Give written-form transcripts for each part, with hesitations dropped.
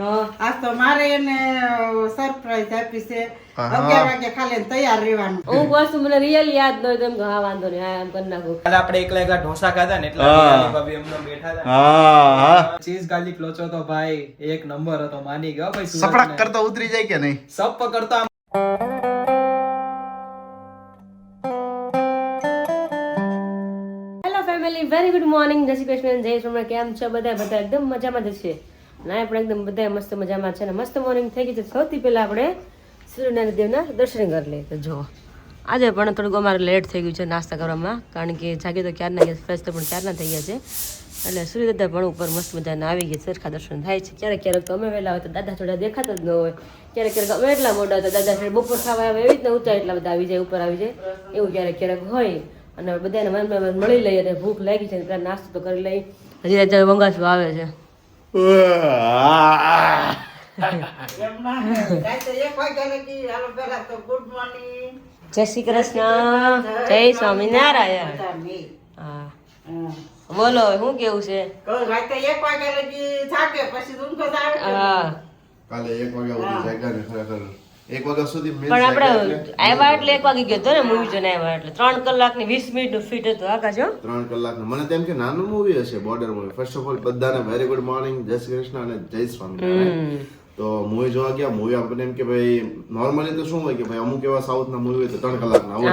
આજ તો મારે એને સરપ્રાઈઝ આપી છે 11 વાગે ખાલી તૈયાર રહેવાનું. હું વસ્તુ મને રિયલ યાદ ન હોય તો એમ કે હા વાંધો નહીં આમ કરી નાખું. કાલે આપણે એકલા એકલા ઢોસા ખાધા ને એટલે ભાભી એમને બેઠા હતા. ચીઝ ગાર્લિક લોચો તો ભાઈ એક નંબર હતો, માની ગયો ભાઈ. સપડાક કરતો ઉતરી જાય કે નહીં? સપ કરતા hello family, very good morning. જય શ્રી કૃષ્ણ, જય શ્રી કેમ છો બધા એકદમ મજામાં જ છે ના? આપણે એકદમ બધા મસ્ત મજામાં છે ને મસ્ત મોર્નિંગ થઈ ગઈ છે. સૌથી પહેલા આપણે સૂર્યનારાયણ દેવના દર્શન કરી લઈએ. તો જો આજે પણ થોડુંક અમારે લેટ થઈ ગયું છે નાસ્તા કરવામાં, કારણ કે જાગે તો ક્યારના ગયા, ફ્રેશ તો પણ ક્યારના થઈ ગયા છે. એટલે સૂર્યદાદા પણ ઉપર મસ્ત મજાના આવી ગયા, સરખા દર્શન થાય છે. ક્યારેક ક્યારેક અમે વહેલા હોય તો દાદા થોડા દેખાતા જ ન હોય, ક્યારેક ક્યારેક અમે એટલા મોટા હતા દાદા થોડા બપોર ખાવા આવે, એવી રીતના ઊંચા એટલા બધા આવી જાય, ઉપર આવી જાય, એવું ક્યારેક ક્યારેક હોય. અને બધાને મનમાં મળી લઈએ અને ભૂખ લાગી છે એટલે નાસ્તો તો કરી લઈ. હજી અત્યારે વંગાસું આવે છે. ગુડ મોર્નિંગ, જય શ્રી કૃષ્ણ, જય સ્વામિનારાયણ. હા બોલો, શું કેવું છે? રાતે 1 વાગ્યા લગી જાગે પછી ઊંઘ જ આવે. હા કાલે 1 વાગ્યા સુધી જાગ્યા ને ખરેખર 1 વાગ્યા સુધી મેં પણ આપણે આવ્યા એટલે 1 વાગી ગયો હતો ને મૂવી જોઈને આવ્યા એટલે 3 કલાક ને 20 મિનિટ નું ફીટ હતું. આકાશ 3 કલાકનું મને તેમ કે નાનું મૂવી હશે, border movie. First of all બધાને વેરી ગુડ મોર્નિંગ, જય શ્રી કૃષ્ણ અને જય સ્વામિનારાયણ. તો મૂવી જોવા ગયા. મૂવી આપણને એમ કે ભાઈ નોર્મલી તો શું હોય કે ભાઈ અમુક એવા સાઉથ ના મૂવી હોય તો 3 કલાકના હોય.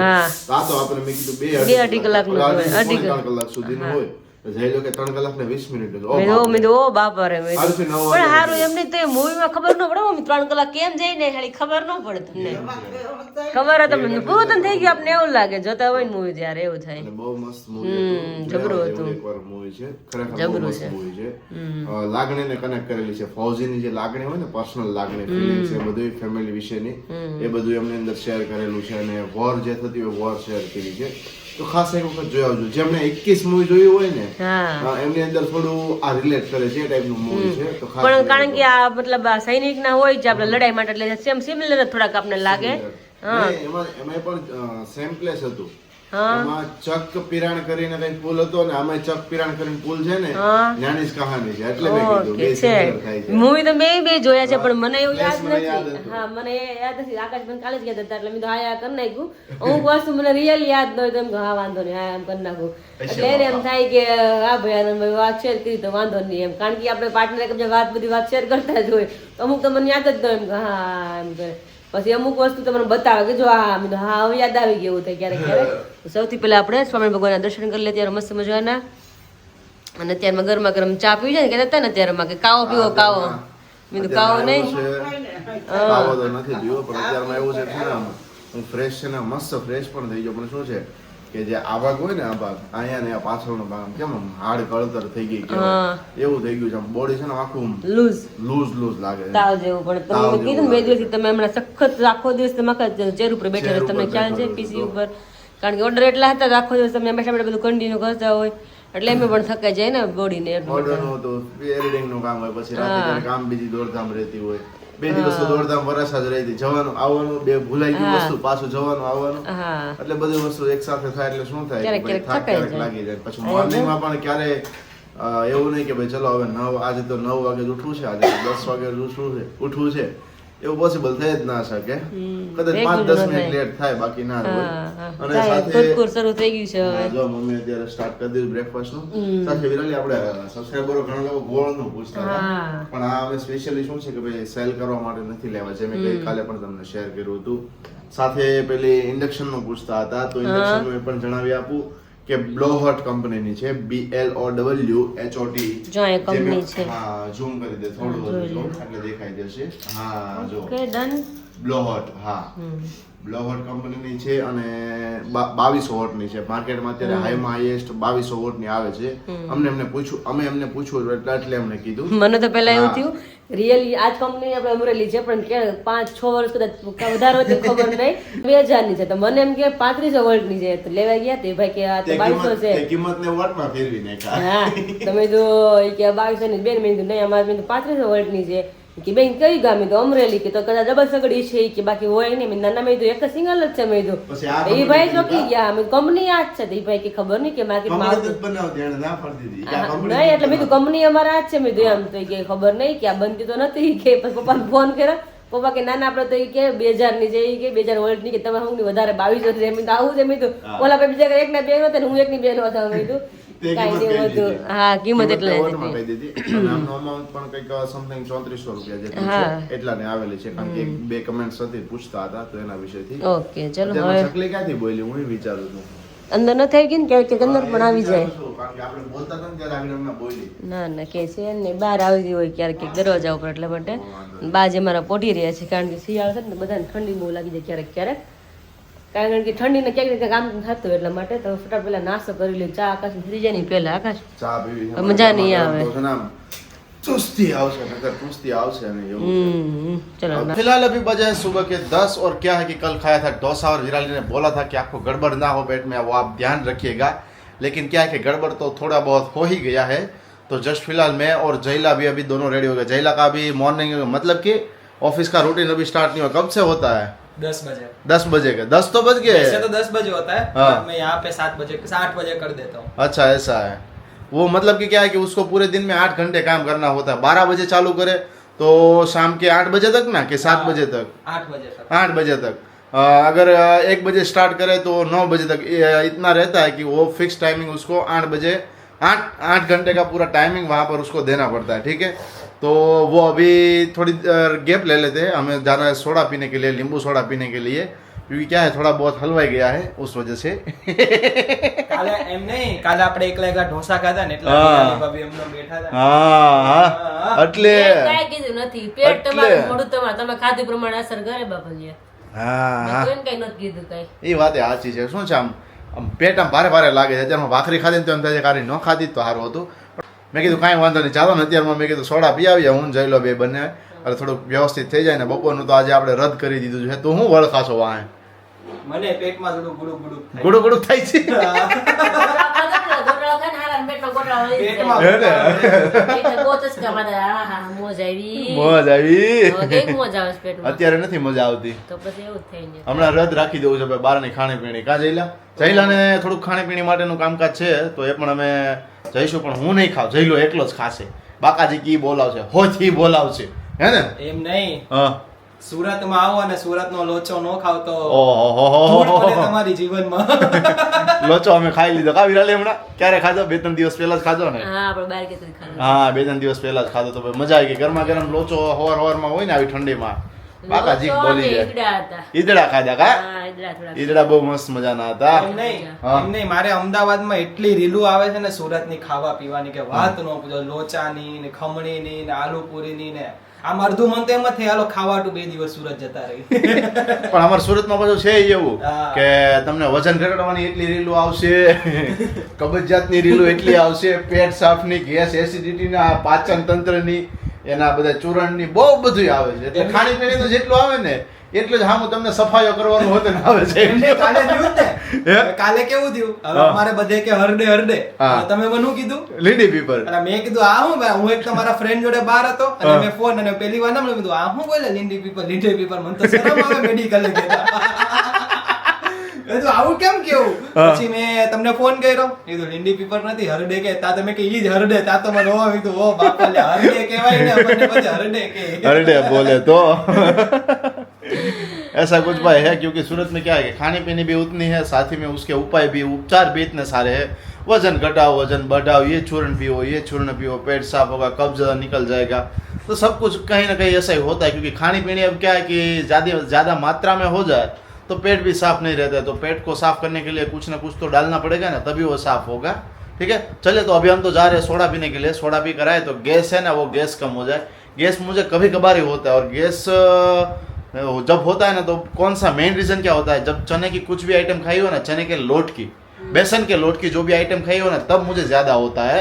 આ તો આપણે મેં કીધું 2.5 કલાકનું હોય, 3 કલાક સુધીનું હોય. જઈ લો કે 3 કલાક ને 20 મિનિટ જ. ઓ બાપા રે. પણ સારું એમ નહીં તો મૂવીમાં ખબર ન પડે 3 કલાક કેમ જઈને ખાલી ખબર ન પડે તમને. ખબર હોય તમને પૂરું તો થઈ ગયું, આપને એવું લાગે જોતા હોય ને મૂવી ત્યારે એવું થાય. બહુ મસ્ત મૂવી હતું, જબરું હતું. એકવાર મૂવી છે, ખરેખર બહુ મસ્ત મૂવી છે. લાગણીને કનેક્ટ કરેલી છે. ફૌજીની જે લાગણી હોય ને, પર્સનલ લાગણી, ફિલિંગ્સ, એ બધું ફેમિલી વિશેની, એ બધું એમની અંદર શેર કરેલું છે. અને વોર જે થતી હોય વોર શેર કરી છે. તો ખાસ એક વખત જોઈ આવજો. જેમણે 21 મૂવી જોયું હોય ને એમની અંદર થોડું આ રિલેટ કરે છે, એ ટાઈપનું મૂવી છે. તો ખાસ પણ કારણ કે આ મતલબ સૈનિક ના હોય છે આપણે લડાઈ માટે એટલે સેમ સિમિલર થોડાક આપણને લાગે. એમાં પણ સેમ પ્લેસ હતું. એમાં ચક પિરાણ કરીને કઈ પુલ હતો ને આમાં ચક પિરાણ કરીને પુલ છે ને, નાની જ કહાની છે. એટલે મેં કીધું બે સિમિલર થાય છે. મૂવી તો બે જોયા છે પણ મને એવું યાદ નથી. હા મને યાદ નથી. આકાશ બેન કાલે જ ગયા હતા એટલે મેં તો હા કરી નાખ્યું. અમુક વસ્તુ મને રિયલ યાદ ન હોય તો એમ કે હા વાંધો નહીં, હા એમ કરી નાખું. એટલે એને એમ થાય કે હા ભાઈ આનંદભાઈ વાત શેર કરી તો વાંધો નહીં એમ, કારણ કે આપણે પાર્ટનર બધી વાત શેર કરતા જ હોય તો અમુક તો મને યાદ જ ન હોય એમ કે હા એમ કરે. પછી અમુક વસ્તુ તમને બતાવે કે જો હા હવે યાદ આવી ગયું થાય ક્યારેક ક્યારેક. સૌથી પહેલા આપણે સ્વામી ભગવાનના દર્શન કરી લે ત્યારે મસ્ત મજાના. અને અત્યારમાં ગરમા ગરમ ચા પી જાય ને કહેતા હતા ને અત્યારમાં કે કાવો પીવો કાવો. મેં તો કાવો નહીં, કાવો તો નથી પીવો, પણ અત્યારમાં એવું છે કે હું ફ્રેશ છે ને મસ્ત ફ્રેશ પણ થઈ ગયો. પણ શું છે કે જે આ ભાગ હોય ને, આ ભાગ અહીંયા ને આ પાછળનો ભાગ કેમ હાડ કળતર થઈ ગઈ એવું થઈ ગયું છે. બોડી છે ને આખું લૂઝ લાગે, તાવ જેવું. પણ તમે કીધું બે દિવસથી તમે હમણાં સખત આખો દિવસ તમે ચેર ઉપર બેઠા તમને ખ્યાલ છે પીસી ઉપર, કારણ કે ઓર્ડર એટલા હતા આખો દિવસ તમે બેઠા બેઠા બધું કન્ટિન્યુ કરતા હોય એટલે એમ પણ થકાઈ જાય ને બોડી ને. ઓર્ડર નું તો એડિટિંગ નું કામ હોય, પછી રાતે કામ બીજી દોડધામ રહેતી હોય. 2 દિવસ દોડધામ વરસ જ રહી હતી, જવાનું આવવાનું બે ભૂલાઈ ગયું વસ્તુ, પાછું જવાનું આવવાનું, એટલે બધી વસ્તુ એક સાથે થાય એટલે શું થાય ક્યારેક લાગી જાય. પછી મોર્નિંગમાં પણ ક્યારે એવું નહીં કે ભાઈ ચલો હવે આજે તો 9 વાગે ઉઠવું છે, આજે 10 વાગે ઉઠવું છે, એવું પોસિબલ થઈ જ ના શકે. કદાચ 5-10 મિનિટ લેટ થાય, બાકી ના હોય. અને સાથે શરૂ થઈ ગયું છે હવે. જો મમ્મી અત્યારે સ્ટાર્ટ કરી દીધું બ્રેકફાસ્ટ નું. સાથે વિરાલી આપણે સબસ્ક્રાઇબરો ઘણા લોકો ગોળ નું પૂછતા હતા, પણ આ અમે સ્પેશિયલી શું છે કે ભાઈ સેલ કરવા માટે નથી લેવા, જે મેં ગઈકાલે પણ તમને શેર કર્યું હતું. સાથે પેલી ઇન્ડક્શન નું પૂછતા હતા, તો ઇન્ડક્શન નું પણ જણાવી આપું કે બ્લોહટ કંપનીની છે, BLOWHOT. જો એ કંપની છે. હા ઝૂમ કરી દે થોડું વધુ એટલે દેખાઈ જશે. હા જો ઓકે ડન. બ્લોહટ, હા બ્લોહટ કંપનીની છે અને 2200 વોટની છે. માર્કેટમાં અત્યારે હાઈમાં હાઈએસ્ટ 2200 વોટની આવે છે. અમે એમને પૂછ્યું એટલે અમને કીધું. મને તો પહેલા એવું થયું રિયલી આજ કંપની આપણે અમરેલી છે પણ કે 5-6 વર્ષ કદાચ વધારે હોય તો ખબર નહીં 2000 ની છે, તો મને એમ કે 3500 વોલ્ટની છે તો લેવા ગયા તે ભાઈ કે આ તો 2200 છે. કિંમતને વોટમાં ફેરવી નાખ્યા. હા તમે તો કે 2200 ની બેન મેં નહીં, અમારે 3500 વોલ્ટની છે. કે બેન કઈ ગામે તો અમરેલી કે તો કદાચ ડબલ સગડી છે કે બાકી હોય નહીં મેં નાના મેં એક સિંગલ જ છે મેં પછી આ એ ભાઈ ચોકી ગયા અમે કંપની આ જ છે એ ભાઈ કે ખબર નહીં કે માર્કેટમાં કંપની જ બનાવતી એને ના પાડી દીધી કે આ કંપની નહીં એટલે મેં કીધું કંપની અમારા આ જ છે મેં કીધું એમ તો કે ખબર નહીં કે આ બનતી તો નથી કે પછી પપ્પાને ફોન કર્યો પપ્પા કે નાના આપડે તો કે 2000 ની છે કે 2000 વોલ્ટ ની કે તમે હું વધારે 2200 છે મેં આવું છે મેં તો ઓલા ભાઈ બીજા એક ના બે હતા ને હું એક ની બેન હતા મેં કીધું કાઈ નહીં હતું હા કિંમત એટલે વોટમાં કહી દીધી અને આમનો અમાઉન્ટ પણ કંઈક સમથિંગ 3400 રૂપિયા જેટલું છે એટલાને આવેલી છે કારણ કે એક બે કમેન્ટ્સ હતી પૂછતા હતા તો એના વિશેથી ઓકે ચલો તેમાં ચકલી ક્યાંથી બોલી હું વિચારું છું અંદર ન થઈ ગઈ ને ક્યારેક અંદર પણ આવી જાય કારણ કે આપણે બોલતા હતા ને ત્યારે આગળ એમને બોલી ના ના કે છે ને બહાર આવી હોય ક્યારેક દરવાજા ઉપર એટલે માટે બા જે મારા પોટી રહ્યા છે કારણ કે શિયાળો છે ને બધાને ઠંડી બહુ લાગી જાય ક્યારેક ક્યારેક કારણ કે ઠંડીને ક્યાંક કામ થતું એટલા માટે તો ફટાફટ પેલા નાસ્તો કરી લે ચા આકાશ થઈ જાય ને પેલા આકાશ ચા પીવી મજા નહીં આવે તો છે ને આમ ચુસ્તી આવશે નકર ચુસ્તી આવશે ને એવું चलो फिलहाल अभी बजे है सुबह के 10 और क्या है कि कल खाया था डोसा और विराली ने बोला था कि आपको गड़बड़ ना हो पेट में वो आप ध्यान रखिएगा लेकिन क्या है कि गड़बड़ तो थोड़ा बहुत हो ही गया है तो जस्ट फिलहाल मैं और जयला भी अभी दोनों रेडी हो गए जयला का अभी मॉर्निंग मतलब कि ऑफिस का रूटीन अभी स्टार्ट नहीं हुआ कब से होता है 10 बजे 10 बजे का 10 तो बज गए वैसे तो 10 बजे होता है हाँ। मैं यहाँ पे 7 बजे 8 बजे कर देता हूँ अच्छा ऐसा है वो मतलब कि क्या है कि उसको पूरे दिन में 8 घंटे काम करना होता है 12 बजे चालू करे तो शाम के 8 बजे तक ना कि 7 बजे तक 8 बजे तक 8 बजे तक अगर 1 बजे स्टार्ट करे तो 9 बजे तक इतना रहता है कि वो फिक्स टाइमिंग उसको 8 बजे 8 घंटे का पूरा टाइमिंग वहाँ पर उसको देना पड़ता है ठीक है तो वो अभी थोड़ी गैप ले लेते हैं हमें जाना है सोडा पीने के लिए नींबू सोडा पीने के लिए क्योंकि क्या है थोड़ा बहुत हलवाई गया है उस वजह से કાલે એમ નહીં કાલે આપણે એકલા ઢોસા ખાધા ને એટલે વિરાલી ભાભી એમને બેઠા હતા હા એટલે કાઈ કીધું નથી પેટ તમારું મોઢું તમારું તમે ખાધી પ્રમાણે અસર કરે બાપલિયા હા કોઈને કઈ નથી કીધું કઈ એ વાત એ સાચી છે શું છે આમ પેટ આમ ભારે ભારે લાગે છે અત્યારમાં ભાખરી ખાધી ને તો એમ થાય છે કારી ન ખાધી તો સારું હતું મેં કીધું કાંઈ વાંધો નહીં ચાલો ને અત્યારમાં મેં કીધું સોડા પી આવીએ હું જઈ લો બે બંને એટલે થોડુંક વ્યવસ્થિત થઈ જાય ને બપોરનું તો આજે આપણે રદ કરી દીધું છે તો હું વળખાશો વાંહે મને પેટમાં થોડું ગુડું ગુડું થાય. ગુડું ગુડું થાય છે મોજ આવી અત્યારે નથી મજા આવતી હમણાં રદ રાખી દેવું છે ભાઈ બહારની ખાણીપીણી કાં જયલા ને થોડુંક ખાણીપીણી માટેનું કામકાજ છે તો એ પણ અમે જઈશું પણ હું નહીં ખાવ જયલો એકલો જ ખાશે બાકાજી કી બોલાવશે હોથી બોલાવશે હે ને એમ નહીં હા સુરતમાં આવો અને સુરતનો લોચો ન ખાવ તો ઓહો ધૂળ પડે તમારી જીવનમાં. લોચો અમે ખાઈ લીધો કા વિરાલી હમણાં ક્યારે ખાધો 2-3 દિવસ પહેલા જ ખાધો ને હા 2-3 દિવસ પહેલા જ ખાધો તો ભાઈ મજા આવી ગઈ ગરમા ગરમ લોચો હવારમાં હોય ને આવી ઠંડીમાં બાકાજી બોલી જાય ઈદડા ખાધા કા ઈદડા બહુ મસ્ત મજાના હતા એમ નહીં મારે અમદાવાદમાં એટલી રીલું આવે છે ને સુરતની ખાવા પીવાની કે વાત ન પૂછો લોચાની ને ખમણીની ને આલુ પૂરીની ને આમ અડધું મન તો એમ જ થાય હાલો ખાવાટું 2 દિવસ સુરત જતા રહી. પણ અમાર સુરતમાં પાછું છે એવું કે તમને વજન ઘટાડવાની એટલી રીલું આવશે કબજિયાતની રીલું એટલી આવશે પેટ સાફની ગેસ એસિડિટી ના પાચન તંત્રની એના બધા ચૂરણની બહુ બધું આવે છે એટલે ખાણીપીણીનું જેટલું આવે ને એટલે જ હામું તમને સફાઈઓ કરવાનું હોતું ને આવે છે કાલે થયું ને કાલે કેવું થયું હવે અમારે બધે કે હરડે તમે મને શું કીધું લીડી પીપર એટલે મેં કીધું આ હું ભાઈ હું એક તમારા ફ્રેન્ડ જોડે બહાર હતો અને મેં ફોન અને પેલી વાર નામ કીધું આ હું બોલે લીડી પીપર મને તો શરમ આવે મેડિકલ તો આવું કેમ કેવું પછી મેં તમને ફોન કર્યો કીધું લીંડી પીપર નથી હરડે કે તા તમે કે ઈ જ હરડે તા તો મને હોવા કીધું ઓ બાપા લે હરડે કહેવાય ને મને પછી હરડે કે हरडे बोले तो ऐसा कुछ भाई है क्योंकि सूरत में क्या है कि खाने पीने भी उतनी है साथ ही में उसके उपाय भी उपचार भी इतने सारे हैं वजन घटाओ वजन बढ़ाओ ये चूर्ण पियो ये चूर्ण पियो पेट साफ होगा कब्ज निकल जाएगा तो सब कुछ कहीं ना कहीं ऐसा ही होता है क्योंकि खानी पीनी अब क्या है कि ज़्यादा मात्रा में हो जाए तो पेट भी साफ नहीं रहता है तो पेट को साफ करने के लिए कुछ ना कुछ तो डालना पड़ेगा ना तभी वो साफ होगा ठीक है चलिए तो अभी हम तो जा रहे हैं सोडा पीने के लिए सोडा पी कर आए तो गैस है ना वो गैस कम हो जाए गैस मुझे कभी कभार ही होता है और गैस जब होता है ना तो कौन सा मेन रीजन क्या होता है जब चने की कुछ भी आइटम खाई हो ना चने के लोट की बेसन के लोट की जो भी आइटम खाई हो ना तब मुझे ज्यादा होता है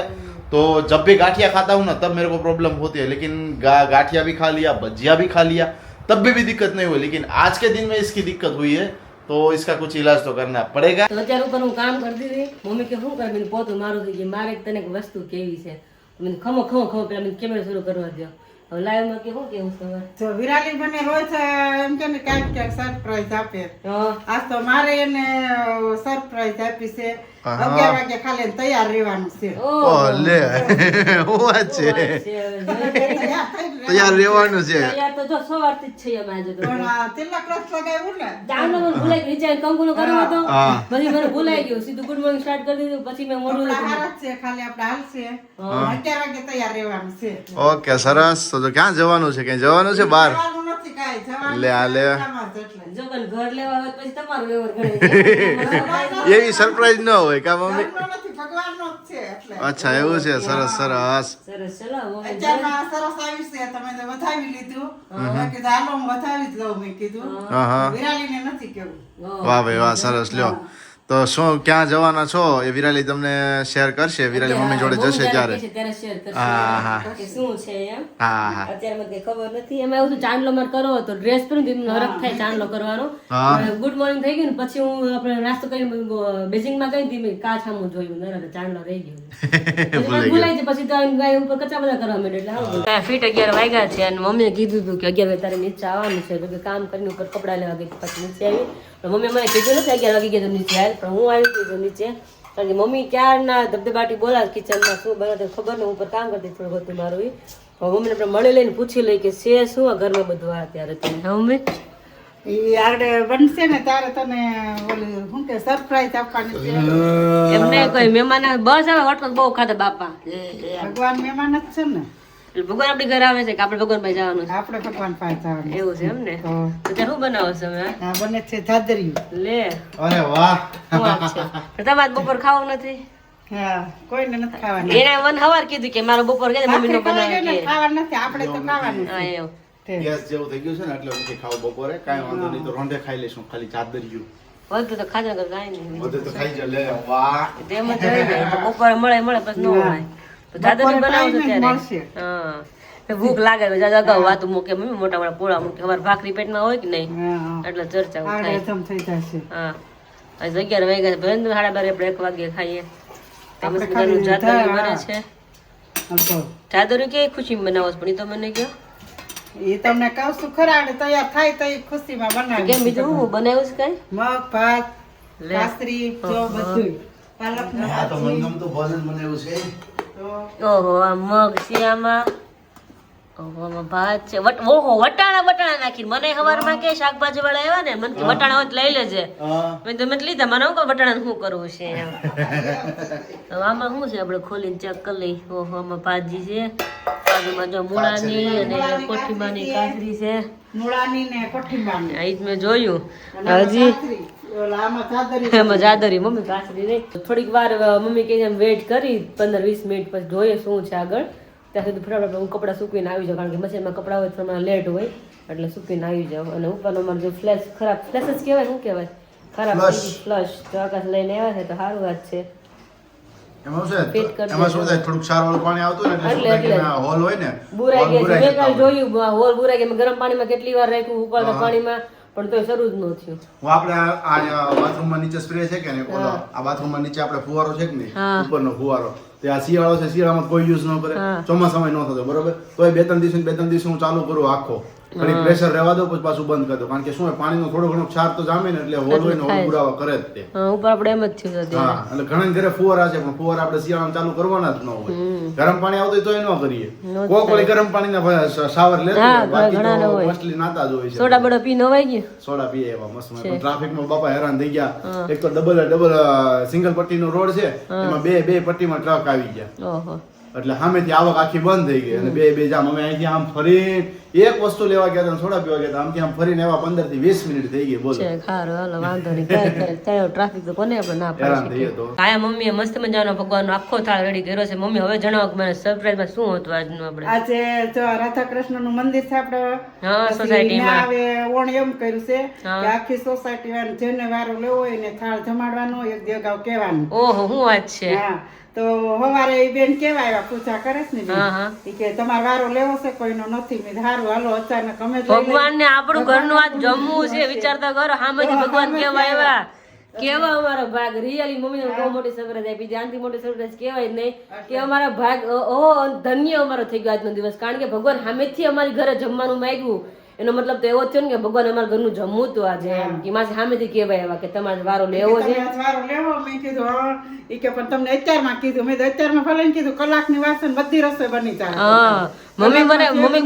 तो जब भी गाठिया खाता हूँ ना तब मेरे को प्रॉब्लम होती है लेकिन गाठिया भी खा लिया भजिया भी खा लिया तब भी दिक्कत नहीं हुई लेकिन आज के दिन में इसकी दिक्कत हुई है तो इसका कुछ इलाज तो करना पड़ेगा તો અત્યારે ઉપર હું કામ કરતી હતી મમ્મી કે શું કરે મેં પોતું મારું થઈ ગયું મારે તને એક વસ્તુ કેવી છે મને ખમો પેલા મને કેમેરો શરૂ કરવા દો હવે લાઈવ માં કે શું કેવું છે તમારે? જો વિરાલી મને રોજ એમ કે ને ક્યાંક સરપ્રાઈઝ આપે. હા. આજ તો મારે એને સરપ્રાઈઝ આપી છે. 11 વાગે ખાલી તૈયાર રહેવાનું છે. ઓહ, લે હું વાત છે તૈયાર રહેવાનું છે તૈયાર તો જો સવારથી જ છીએ અમે આજે તો. પણ આ તિલક રસ લગાવ્યું ને ચાંદલો મને ભૂલાઈ ગયું. નીચે કંકુનો કર્યો હતો. હા. પછી મને ભૂલાઈ ગયું. સીધું ગુડ મોર્નિંગ સ્ટાર્ટ કરી દીધું. પછી મેં મોઢું આપણા લખ્યું. હારા જ છે, ખાલી આપણે હાલશે. 11 વાગે તૈયાર રહેવાનું છે. ઓકે સરસ તો ક્યાં જવાનું છે કઈ જવાનું છે બહાર જવાનું નથી કાંઈ, જવાનું લે આ લે કામ જ એટલે. જો કઈ ઘર લેવા હોય તો પછી તમારું લેવાનું ઘરે. એવી સરપ્રાઈઝ ન હોય કા મમ્મી ઘરનો નથી, ભગવાનનો જ છે એટલે. અચ્છા એવું છે સરસ સરસ સરસ ચલો હવે અત્યારમાં સરસ આવ્યું છે, તમે તો વધાવી લીધું. મેં કીધું હાલો હું વધાવી જ લઉં, મેં કીધું. હા હા વિરાલીને નથી કેવું. વાહ ભાઈ વાહ સરસ લ્યો તો શું ક્યાં જવાના છો એ વિરાલી તમને શેર કરશે વિરાલી મમ્મી જોડે જશે ત્યારે ત્યારે શેર કરશે હા હા કે શું છે એમ. હા હા અત્યારે મને કઈ ખબર નથી. એમાં એવું ચાંદલો મારે કરવો હતો, ડ્રેસ પહેર્યું એમ હરખ થાય ચાંદલો કરવાનો. હા. ગુડ મોર્નિંગ થઈ ગયું ને પછી હું આપણે નાસ્તો કરીને બેઝિંગમાં ગઈ હતી, મેં કાચ સામું જોયું નરક ચાંદલો રહી ગયો. પછી મને ભૂલાઈ જાય, પછી તો ગાય ઉપર કચા બધા કરવા માંડ્યા એટલે આવું ફીટ 11 વાગ્યા છે અને મમ્મીએ કીધું હતું કે 11 વાગે તારે નીચે આવવાનું છે, તો કે કામ કરીને ઉપર કપડાં લેવા ગઈ પછી નીચે આવી. પણ મમ્મી મને કીધું નથી 11 વાગે કીધું નીચે આવે, પણ હું આવી કીધું નીચે કારણ કે મમ્મી ક્યારના ધબધબાટી બોલાવે કિચનમાં શું બનાવે ખબર ને, ઉપર કામ કરતી થોડું બધું મારું ઈ. હવે મમ્મીને આપણે મળી લઈને પૂછી લઈ કે છે શું આ ઘરમાં બધું આ અત્યારે તમે. હા મમ્મી ઈ આગળ બનશે ને ત્યારે તને ઓલું શું કે સરપ્રાઈઝ આપવાની છે. એમને કોઈ મહેમાન બસ હવે વટકો બહુ ખાધા બાપા. ભગવાન મહેમાન જ છે ને, એટલે ભગવાન આપણી ઘરે આવે છે કે આપણે ભગવાન પાસે જવાનું આપણે ભગવાન પાસે જવાનું. છે એવું છે એમ ને. તો તો ત્યાં શું બનાવો છો હવે? આ બને છે જાદરિયું. લે અરે વાહ શું વાત છે. તો તમારે બપોર ખાવું નથી? હા, કોઈને નથી ખાવાનું. એને મને હવાર કીધું કે મારો બપોર કે મમ્મી નો આખે બનાવે કલાકે કે ખાવાનું નથી, આપણે તો ખાવાનું હા છે. એવું. તે. ગેસ જેવું થઈ ગયું છે ને એટલે નથી ખાવ બપોરે કાંઈ વાંધો નહીં તો રોંઢે ખાઈ લઈશું ખાલી ચાદરિયું વધુ તો ખાધા કર કાંઈ નહીં. બધે તો ખાઈ જાય લે વાહ તેમ જ રહી જાય. તો બપોરે મળે પછી ન હોય તો દાદાને બનાવો છો ટાઈમે જ ત્યારે મળશે. હા તો ભૂખ લાગે તો દાદા અગાઉ વાતું મૂકે મમ્મી મોટા મોટા પૂળા મૂકે અમારે ભાખરી પેટમાં હોય કે નહીં હા, એટલે ચર્ચા આગળ થાય. જમ થઈ જશે. હા આજે 11 વાગ્યા ભેન 12:30 આપણે 1 વાગે ખાઈએ. આપણે તેમજ ખાલી બધાનું જાતરું બને હા. છે. હલકો. જાદરું કે ખુશી બનાવો છો પણ ઈ તો મને કહો ઈ તમને કહું છું ખરા, એટલે તૈયાર થાય તો ઈ ખુશીમાં બનાવી. કેમ બીજું હું બનાવ્યું છે કઈ મગ ભાત લે. કાસ્તરી જો બધું પાલકનું આ તો ભાજી. મનગમતું ભોજન મને એવું છે તો ઓહો આ મગ છે આમાં. ઓહો આમાં ભાત છે. ઓહો વટાણા નાખીને મને સવારમાં કે શાકભાજી વાળા આવ્યા ને મને કે વટાણા હોય તો લઈ લેજે. મેં તો મેં તો લીધા મને હું કહું વટાણા શું કરવું છે એમ. તો આમાં શું છે આપણે ખોલીને ચેક કરી લઈ. ઓહો આમાં ભાજી છે, બાજુમાં જો મૂળાની અને કોઠીમાની કાતરી છે. મૂળાની ને કોઠીંબાની. આ ઈ જ મેં જોયું. અને હજી કાતરી. ઓલા આમાં ચાદરી. એમાં જાદરી મમ્મી કાચરી નહીં. થોડીક વાર મમ્મી કે એમ વેઇટ કરી 15-20 મિનિટ પછી જોઈએ શું છે આગળ. ત્યાં સુધી ફટાફટ હું કપડાં સૂકવીને આવી જાઉં કારણ કે મશીનમાં કપડાં હોય તો પ્રમાણે લેટ હોય એટલે સૂકવીને આવી જાઉં. અને ઉપરનો અમારે જો ફ્લેશ ખરાબ ફ્લેશ જ કહેવાય શું કહેવાય ખરાબ ફ્લશ તો આકાશ લઈને આવ્યા છે તો સારું વાત છે. એમાં ફિટ શું કરી એમાં શું થાય થોડુંક ક્ષારવાળું પાણી આવતું ને એટલે શું થાય કે હોલ હોય ને બુરાઈ હોલ ગયા છે. મેં જતા કાલે હોય. જોયું હોલ બુરાઈ ગયા. મેં ગરમ પાણીમાં કેટલી વાર રાખ્યું ઉકળતા પાણીમાં પણ તોય શરૂ જ ન થયું. હું આપણે આ બાથરૂમમાં નીચે સ્પ્રે છે કે ને ઓલો આ બાથરૂમમાં નીચે આપણે ફુવારો છે કે નહીં હા. ઉપરનો ફુવારો તે આ શિયાળો છે શિયાળામાં કોઈ યુઝ ન કરે હા. ચોમાસામાં ન થતો બરોબર તો એ 2-3 દિવસ હું ચાલુ કરું આખો ઘડી પ્રેશર રહેવા દો પછી પાછું બંધ કરી દો કારણ કે શું હોય પાણીનો થોડો ઘણો ક્ષાર તો જામે ને એટલે હોલ હોય ને હોલ પુરાવા કરે જ તે હા ઉપર આપણે એમ જ થયું હતું. હા એટલે ઘણા ઘરે ફુવારા છે પણ ફુવારા આપણે શિયાળામાં ચાલુ કરવાના જ ન હોય ગરમ પાણી આવતું હોય તો ન કરીએ કોક વળી ગરમ પાણીના શાવર લેતો હા, હોય, બાકી ઘણા તો હોય. મોસ્ટલી નાતા જ હોય છે સોડા બડા પી નવાઈ ગયું. સોડા પીએ એવા મસ્ત પણ ટ્રાફિકમાં બાપા હેરાન થઈ ગયા. એક તો ડબલ સિંગલ પટ્ટીનો રોડ છે એમાં બે પટ્ટીમાં ટ્રક આવી ગયા ઓહો એટલે સામેથી આવક આખી બંધ થઈ ગઈ અને બે જામ અમે અહીંથી આમ ફરી એક વસ્તુ લેવા ગયા હતા સોડા પીવા ગયા હતા આમથી આમ ફરીને એવા 15-20 મિનિટ થઈ ગઈ બોલો છે ખારું હાલો વાંધો નહીં કઈ ટ્રાફિક તો કોને આપણે ના હેરાન પાડી થઈએ તો હા મમ્મીએ મસ્ત મજાનો ભગવાનનો આખો થાળ રેડી કર્યો છે. મમ્મી હવે જણાવો કે મને સરપ્રાઈઝમાં શું હતું આજનું આપણે. આજે જો રાધા કૃષ્ણ નું મંદિર છે આપણે હા પછી સોસાયટીમાં ત્યાં હવે ઓણ એમ કર્યું છે હા. કે આખી સોસાયટી વાળા જેને વારો લેવો હોય ને થાળ જમાડવાનો એક દી અગાઉ કહેવાનું. ઓહો શું વાત છે. હા તો સવારે ઈ બેન કેવા આવ્યા પૂજા કરે છે ને બેન. હા હા ઈ કે તમારો વારો લેવો છે કોઈનો નથી. મેં કીધું હારું હાલો અચાનક અમે જ લઈ લઈએ. ભગવાન ને આપણું ઘરનું આજ જમવું છે વિચારતા કરો. હામેથી ભગવાન કેવા આવ્યા કેવા અમારો ભાગ રિયલી મમ્મીને બહુ મોટી સરપ્રાઈઝ આપી છે. આનાથી મોટી સરપ્રાઈઝ કહેવાય નહીં કે અમારા ભાગ ધન્ય અમારો થઈ ગયો આજનો દિવસ. કારણ કે ભગવાન સામેથી અમારી ઘરે જમવાનું માંગ્યું એનો મતલબ તો એવો થયો ને કે ભગવાન અમારા ઘરનું જમવું હતું આજે એમ કે મારે સામેથી કહેવાય એવા કે તમારે વારો લેવો છે. વારો લેવો મેં કીધું હા. ઈ કે પણ તમને અત્યારમાં કીધું મેં તો અત્યારમાં ભલે ને કીધું કલાકની વાસણ બધી રસોઈ બની જાય. હા મમ્મી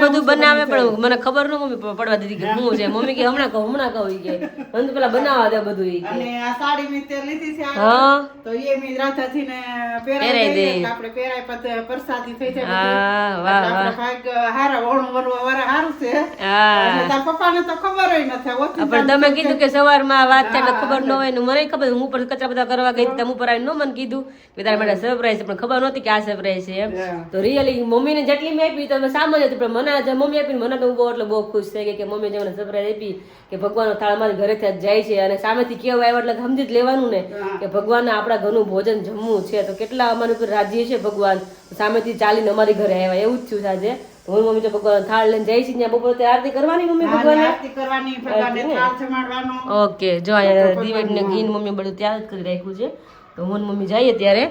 બધું બનાવે પણ મને ખબર ન મમ્મી પડવા દીધી કે શું છે. મમ્મી કે હમણાં કહું ઈ કે મને તો પેલા બનાવવા દે બધું ઈ કે. અને આ સાડી મેં તે લીધી છે હા તો એ મેં રાધાથી ને પહેરાઈ દે આપણે પહેરાય પછી પ્રસાદી થઈ જાય હા વાહ આપણા ભાગ હારા ઓણું વરવા વાળા હારું છે. હા તાર પપ્પાને તો ખબર ય નથી ઓછી પણ તમે કીધું કે સવારમાં વાત થાય એટલે ખબર ન હોય ને મને ખબર હું પણ કચરા બધા કરવા ગઈ તમે ઉપર આવીને મને કીધું કે તારા માટે સરપ્રાઈઝ પણ ખબર નહોતી કે આ સરપ્રાઈઝ છે એમ. તો રિયલી મમ્મીને જેટલી મેં આપી તમે સામાન્ય હતી પણ મને જે મમ્મી આપી મને તો હું એટલે બહુ ખુશ થઈ ગઈ કે મમ્મી જે મને સરપ્રાઈઝ આપી કે ભગવાનનો થાળ અમારી ઘરેથી જ જાય છે અને સામેથી કેવું આવ્યો એટલે સમજી જ લેવાનું ને કે ભગવાનને આપણા ઘરનું ભોજન જમવું છે. તો કેટલા અમારી ઉપર રાજી છે ભગવાન સામેથી ચાલીને અમારી ઘરે આવ્યા એવું જ થયું આજે. હું મમ્મી તો ભગવાન થાળ લઈને જાય છે ત્યાં બપોરે આરતી કરવાની મમ્મી ભગવાન આરતી કરવાની ભગવાનને થાળ જમાડવાનો. ઓકે જો અહીંયા દિવેટ ને ઘી મમ્મી બધું ત્યાં જ કરી રાખ્યું છે. તો હું મમ્મી જઈએ ત્યારે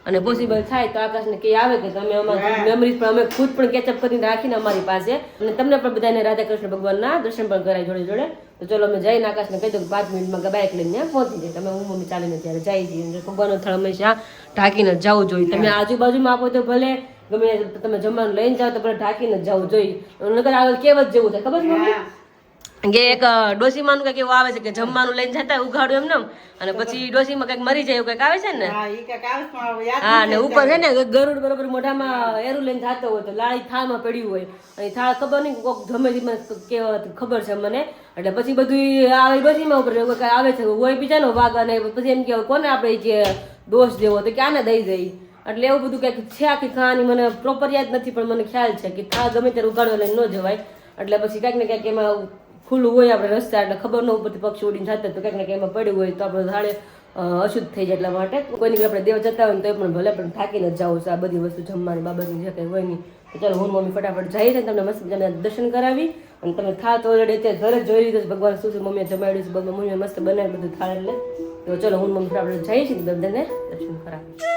અને પોસિબલ થાય તો આકાશને કઈ આવે કે તમે અમારી મેમરીઝ પણ અમે ખુદ પણ કેચઅપ કરીને રાખીને અમારી પાસે અને તમને પણ બધાને રાધા કૃષ્ણ ભગવાનના દર્શન પણ કરાય જોડે જોડે. તો ચલો અમે જઈને આકાશને કહી દઉં 5 મિનિટમાં બાઇક લઈને ત્યાં પહોંચી જાય. તમે હું મમ્મી ચાલીને ત્યારે જાય છીએ. ભગવાનનો થાળ હંમેશા ઢાંકીને જવું જોઈએ. તમે આજુબાજુમાં આપો તો ભલે ગમે તમે જમવાનું લઈને જાઓ તો ભલે ઢાંકીને જવું જોઈએ. નગર આગળ કેવત જેવું થાય ખબર છે મમ્મી કે એક ડોસીમાનું કઈક એવું આવે છે કે જમવાનું લઈને જતા ઉઘાડું એમને અને પછી ડોસીમાં કઈક મરી જાય એવું કઈક આવે છે ને. હા ઈ કાંઈક આવે છે પણ યાદ હા ને ઉપર છે ને ગરુડ બરોબર મોઢામાં એરું લઈને થતો હોય તો લાળી થાળમાં પડ્યું હોય અને થાળ ખબર નહીં કોક ગમે તે મને ખબર છે મને એટલે પછી બધું આવે ડોસીમાં ઉપર આવે છે હોય બીજાનો વાગ અને પછી એમ કે કોને આપણે કે દોષ જેવો તો ક્યાં ને દઈ દઈ એટલે એવું બધું કઈક છે આખી કહાની મને પ્રોપર યાદ નથી પણ મને ખ્યાલ છે કે થાળ ગમે ત્યારે ઉગાડવા લઈને ન જવાય એટલે પછી કંઈક ને કંઈક એમાં ખુલ્લું હોય આપણે રસ્તા એટલે ખબર ન ઉપરથી પક્ષી ઉડીને થતા તો કંઈક ને કંઈક એમાં પડ્યું હોય તો આપણે થાળે અશુદ્ધ થઈ જાય. એટલા માટે કોઈની આપણે દેવ જતા હોય તો એ પણ ભલે પણ થાકીને જ જાવ આ બધી વસ્તુ જમવાની બાબતની જે કંઈ હોય નહીં. તો ચાલો હું મમ્મી ફટાફટ જઈએ તમને મસ્ત મજાના દર્શન કરાવી અને તમે થા તો ઓલરેડી અત્યારે ઘરે જોઈ લીધું ભગવાન શું શું મમ્મીએ જમાડ્યું છે મમ્મીએ મસ્ત બનાવી બધું થાળ એટલે. તો ચલો હું મમ્મી ફટાફટ જઈએ છીએ બધાને દર્શન કરાવી.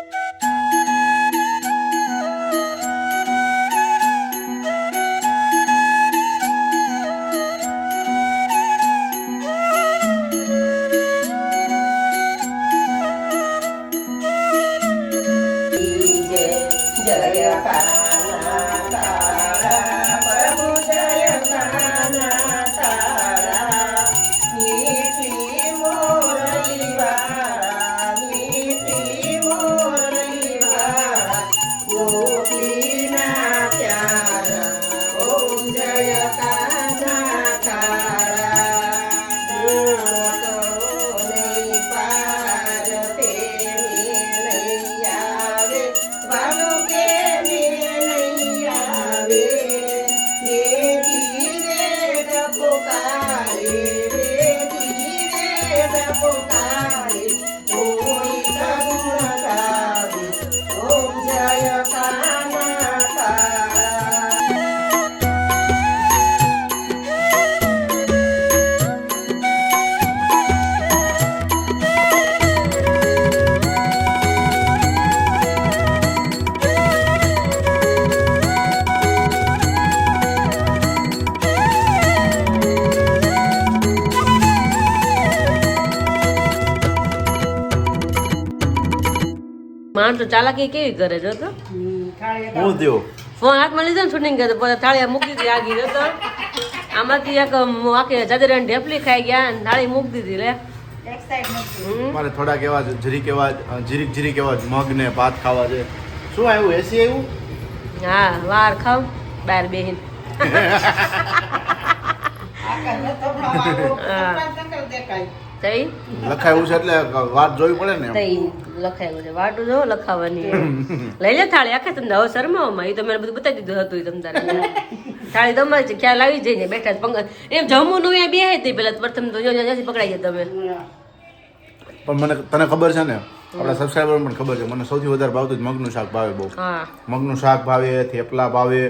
માણસ તો ચાલાકી કેવી કરે જો તો હું થયો ફોન હાથમાં લીધો ને શૂટિંગ કરે પછી થાળી મૂકી દીધી આગી જો તો આમાંથી એક આખી જાજરાની ઢેપલી ખાઈ ગયા અને થાળી મૂકી દીધી લે. મારે થોડાક એવા જરીક એવા મગ ને ભાત ખાવા છે. શું આવ્યું એસી આવ્યું? હા વાર ખાવ બહાર બેહીન તઈ લખાયું છે એટલે વાત જોવી પડે ને. તઈ લખાયું છે વાટું જો લખાવાની લઈ લે થાળી આખે તમને હવે શરમાવામાં એ તો મેં બધું બતાવી દીધું હતું તમ તારે થાળી તમારી છે ખ્યાલ આવી જાય ને બેઠા પંગ એમ જમવું નું બે તે પેલા પ્રથમ તો જ્યાંથી પકડાઈ જાય તમે. પણ મને તને ખબર છે ને આપણા સબસ્ક્રાઈબર પણ ખબર છે મને સૌથી વધારે ભાવતું મગનું શાક ભાવે બહુ. મગનું શાક ભાવે થેપલા ભાવે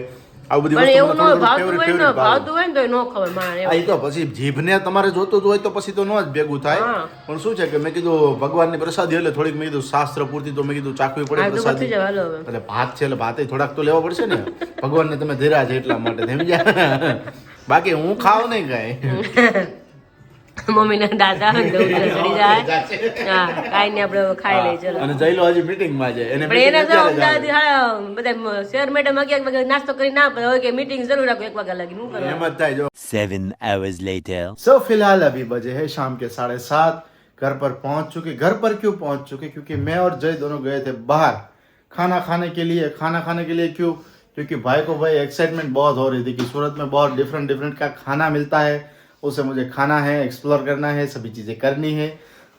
આ બધી પણ વસ્તુ એવું ન હોય, મને ભાવતું થોડું હોય ને favorite ભાવતું હોય ને તો ન ખબર મારે આ ઈ તો પછી જીભને તમારે જોતું જ હોય તો પછી તો ન જ ભેગું થાય. હા. પણ શું છે કે મેં કીધું ભગવાનની પ્રસાદી એટલે થોડીક મેં કીધું શાસ્ત્ર પૂરતી તો મેં કીધું ચાખવી પડે આ તો પતી પ્રસાદી. જાય, હાલો હવે. એટલે ભાત છે એટલે ભાતે થોડાક તો લેવા પડશે ને. ભગવાનને તમે ધીરા છે એટલા માટે સમજ્યા. બાકી હું ખાવ નહીં કાંઈ. મમ્મીના દાદા આવે ને તો ઉધરસ ચડી જાય. હા, કાંઈ નહીં, આપણે હવે ખાઈ લઈએ, ચલો. અને જયલો હજી મીટિંગમાં છે એને પણ એને meeting તો અત્યારે જ આવે. અમદાવાદ બધા શેર મેડમ 11 વાગે નાસ્તો કરી ના પડે, હવે કે મીટિંગ જરૂર રાખો 1 વાગ્યા લગી. શું એમ કરવા? જ થાય જો. 7 hours later. सो फिलहाल अभी बजे है शाम के 7:30. घर पर पहुंच चुके. घर पर क्यों पहुंच चुके? क्योंकि मैं और जय दोनों गए थे बाहर खाना खाने के लिए. खाना खाने के लिए क्यों? क्योंकि भाई को भाई एक्साइटमेंट बहुत हो रही थी कि सूरत में बहुत डिफरेंट डिफरेंट का खाना मिलता है, उसे मुझे खाना है, एक्सप्लोर करना है, सभी चीज़ें करनी है.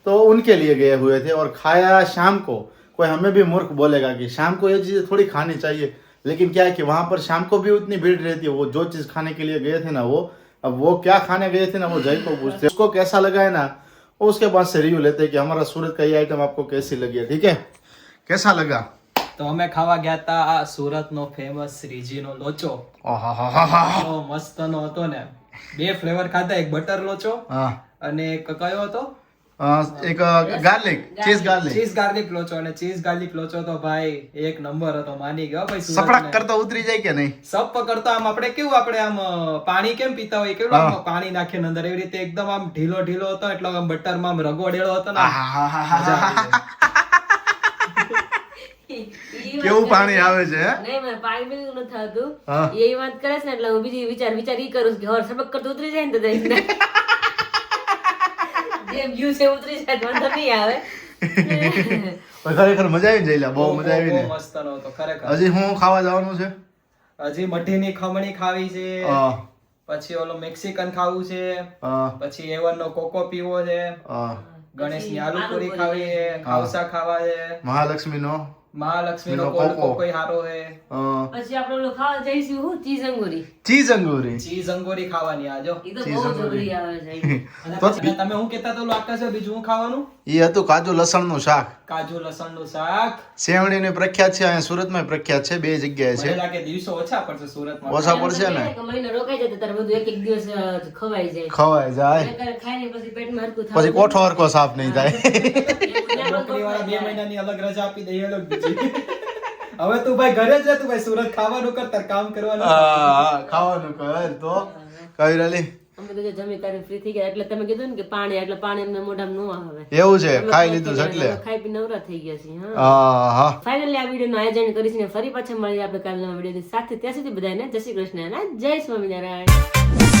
तो उनके लिए गए हुए थे और खाया शाम को. कोई हमें भी मूर्ख बोलेगा कि शाम को ये चीज़ें थोड़ी खानी चाहिए, लेकिन क्या है कि वहाँ पर शाम को भी उतनी भीड़ रहती है. वो जो चीज़ खाने के लिए गए थे ना, वो अब वो क्या खाने गए थे ना, वो जय को पूछते हैं. उसको कैसा लगा है ना, वो उसके बाद से रिव्यू लेते हैं कि हमारा सूरत का ये आइटम आपको कैसी लगी है. ठीक है, कैसा लगा? તો અમે ખાવા ગયા હતા આ સુરતનો ફેમસ શ્રીજીનો લોચો. આહાહાહા. એટલો મસ્તનો હતો ને. 2 ફ્લેવર ખાધા, એક બટર લોચો હા, અને એક કયો હતો એક garlic, cheese garlic. Cheese garlic locho. અને ચીઝ ગાર્લિક લોચો તો ભાઈ એક નંબર હતો, માની ગયો ભાઈ. સપડાક સુરતને કરતા ઉતરી જાય કે નહીં? સપ પકડતો આમ આપણે કેવું આપણે આમ પાણી કેમ પીતા હોય કેવું આમ પાણી નાખીને અંદર, એવી રીતે એકદમ આમ ઢીલો ઢીલો હતો. એટલે આમ બટરમાં આમ રગોડેલો હતો ને, આમ મજા આવી ગઈ. કેવું પાણી આવે છે હે? નહીં, મને પાણી બિલકુલ નથી આવતું. હા. એ વાત કરે છે ને એટલે હું બીજી વિચાર ઈ કરું છું કે હર સબક કરતો ઉતરી જાય ને તો જઈને જેમ વ્યૂ છે ઉતરી જાય તો વાંધો નહીં આવે. ખરેખર મજા આવી જઈલા, બહુ મજા આવી ને. બહુ મસ્તનો હતો ખરેખર. હજી હું ખાવા જવાનું છે? હજી મઠીની ખમણી ખાવી છે, હા, પછી ઓલો મેક્સિકન ખાવું છે, હા, પછી એવન નો કોકો પીવો છે, હા. ગણેશની આલુ પૂરી ખાવી છે, ખાવસા ખાવા છે, મહાલક્ષ્મી નો મહાલક્ષ્મી નો નો કોલ્ડ કોકો. કોકો સારો છે, પછી આપણે ઓલું ખાવા જઈશું હું ચીઝ અંગુરી. ચીઝ અંગુરી. ચીઝ અંગોરી ખાવાની આજો. ઈ તો બહુ જબરી આવે છે. અને પછી તમે હું કહેતા તો આકાશ બીજું હું ખાવાનું? એ હતું કાજુ લસણ નું શાક. કાજુ લસણ નું શાક. સેવણી ની પ્રખ્યાત છે, અહીંયા સુરતમાં પ્રખ્યાત છે, 2 જગ્યાએ મને છે. લાગે દિવસો ઓછા પડશે સુરતમાં. ઓછા પડશે ને? કે મહિનો રોકાઈ જાય તો તારે બધું એક દિવસ ખવાઈ જાય. ખવાય જાય એટલે ખાઈને પછી પેટમાં હરખું થાય. પછી કોઠો હરકો સાફ નહીં થાય. નોકરીવાળા 2 મહિનાની અલગ રજા આપી દે એ લોક બીજી. હવે તું ભાઈ ઘરે જ રહે, તું ભાઈ સુરત ખાવાનું કર, તાર કામ કરવાનું. ખાવાનું કર તો કઈ રેલી અમે તો જો જમી કરીને ફ્રી થઈ ગયા એટલે તમે કીધું ને કે પાણી, એટલે પાણી અમને મોઢામાં ન આવે. એવું છે, અમે ખાઈ લીધું છે ગયા એટલે. એટલે ખાઈ પી નવરા થઈ ગયા છીએ. હા, હા. ફાઇનલી આ વિડીયોનું આયોજન કરીશું ને ફરી પાછા મળીએ આપણે કાલના વિડીયોની સાથે. ત્યાં સુધી બધાને જય શ્રી કૃષ્ણ અને જય સ્વામિનારાયણ.